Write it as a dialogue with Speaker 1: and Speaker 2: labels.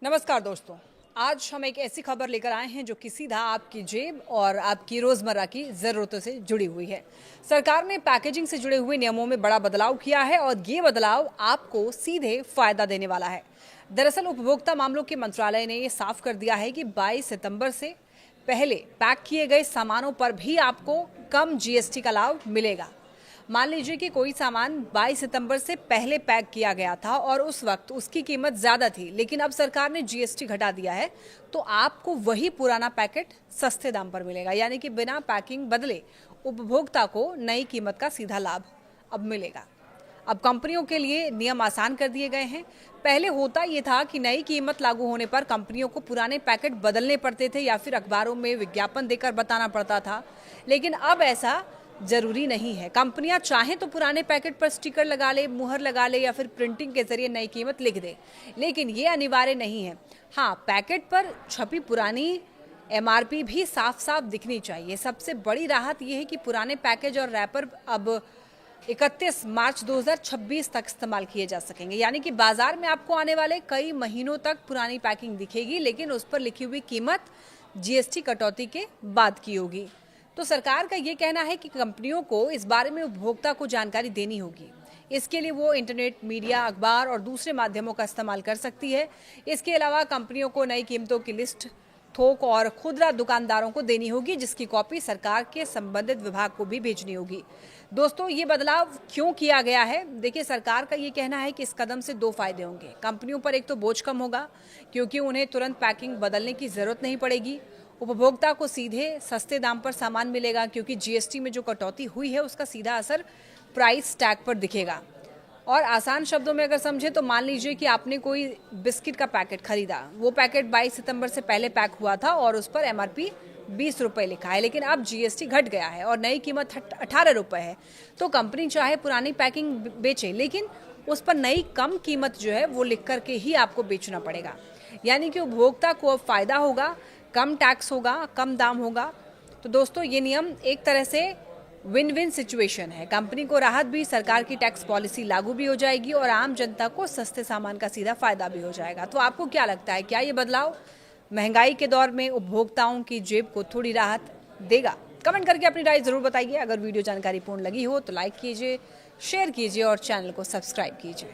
Speaker 1: नमस्कार दोस्तों, आज हम एक ऐसी खबर लेकर आए हैं जो कि सीधा आपकी जेब और आपकी रोजमर्रा की जरूरतों से जुड़ी हुई है। सरकार ने पैकेजिंग से जुड़े हुए नियमों में बड़ा बदलाव किया है और ये बदलाव आपको सीधे फायदा देने वाला है। दरअसल उपभोक्ता मामलों के मंत्रालय ने ये साफ कर दिया है कि 22 सितंबर से पहले पैक किए गए सामानों पर भी आपको कम जीएसटी का लाभ मिलेगा। मान लीजिए कि कोई सामान 22 सितंबर से पहले पैक किया गया था और उस वक्त उसकी कीमत ज्यादा थी, लेकिन अब सरकार ने जीएसटी घटा दिया है, तो आपको वही पुराना पैकेट सस्ते दाम पर मिलेगा। यानी कि बिना पैकिंग बदले उपभोक्ता को नई कीमत का सीधा लाभ अब मिलेगा। अब कंपनियों के लिए नियम आसान कर दिए गए हैं। पहले होता ये था कि नई कीमत लागू होने पर कंपनियों को पुराने पैकेट बदलने पड़ते थे या फिर अखबारों में विज्ञापन देकर बताना पड़ता था, लेकिन अब ऐसा जरूरी नहीं है। कंपनियां चाहें तो पुराने पैकेट पर स्टिकर लगा ले, मुहर लगा ले या फिर प्रिंटिंग के जरिए नई कीमत लिख दे, लेकिन ये अनिवार्य नहीं है। हाँ, पैकेट पर छपी पुरानी एमआरपी भी साफ साफ दिखनी चाहिए। सबसे बड़ी राहत यह है कि पुराने पैकेज और रैपर अब 31 मार्च 2026 तक इस्तेमाल किए जा सकेंगे। यानी कि बाजार में आपको आने वाले कई महीनों तक पुरानी पैकिंग दिखेगी, लेकिन उस पर लिखी हुई कीमत जीएसटी कटौती के बाद की होगी। तो सरकार का ये कहना है कि कंपनियों को इस बारे में उपभोक्ता को जानकारी देनी होगी। इसके लिए वो इंटरनेट, मीडिया, अखबार और दूसरे माध्यमों का इस्तेमाल कर सकती है। इसके अलावा कंपनियों को नई कीमतों की लिस्ट थोक और खुदरा दुकानदारों को देनी होगी, जिसकी कॉपी सरकार के संबंधित विभाग को भी भेजनी होगी। दोस्तों, ये बदलाव क्यों किया गया है? देखिए, सरकार का ये कहना है कि इस कदम से दो फायदे होंगे। कंपनियों पर एक तो बोझ कम होगा, क्योंकि उन्हें तुरंत पैकिंग बदलने की जरूरत नहीं पड़ेगी। उपभोक्ता को सीधे सस्ते दाम पर सामान मिलेगा, क्योंकि जीएसटी में जो कटौती हुई है उसका सीधा असर प्राइस टैग पर दिखेगा। और आसान शब्दों में अगर समझे तो मान लीजिए कि आपने कोई बिस्किट का पैकेट खरीदा, वो पैकेट 22 सितंबर से पहले पैक हुआ था और उस पर एमआरपी 20 रुपये लिखा है, लेकिन अब जीएसटी घट गया है और नई कीमत 18 रुपये है। तो कंपनी चाहे पुरानी पैकिंग बेचे, लेकिन उस पर नई कम कीमत जो है वो लिख करके ही आपको बेचना पड़ेगा। यानी कि उपभोक्ता को अब फायदा होगा, कम टैक्स होगा, कम दाम होगा। तो दोस्तों, ये नियम एक तरह से विन विन सिचुएशन है। कंपनी को राहत भी, सरकार की टैक्स पॉलिसी लागू भी हो जाएगी और आम जनता को सस्ते सामान का सीधा फायदा भी हो जाएगा। तो आपको क्या लगता है, क्या ये बदलाव महंगाई के दौर में उपभोक्ताओं की जेब को थोड़ी राहत देगा? कमेंट करके अपनी राय जरूर बताइए। अगर वीडियो जानकारीपूर्ण लगी हो तो लाइक कीजिए, शेयर कीजिए और चैनल को सब्सक्राइब कीजिए।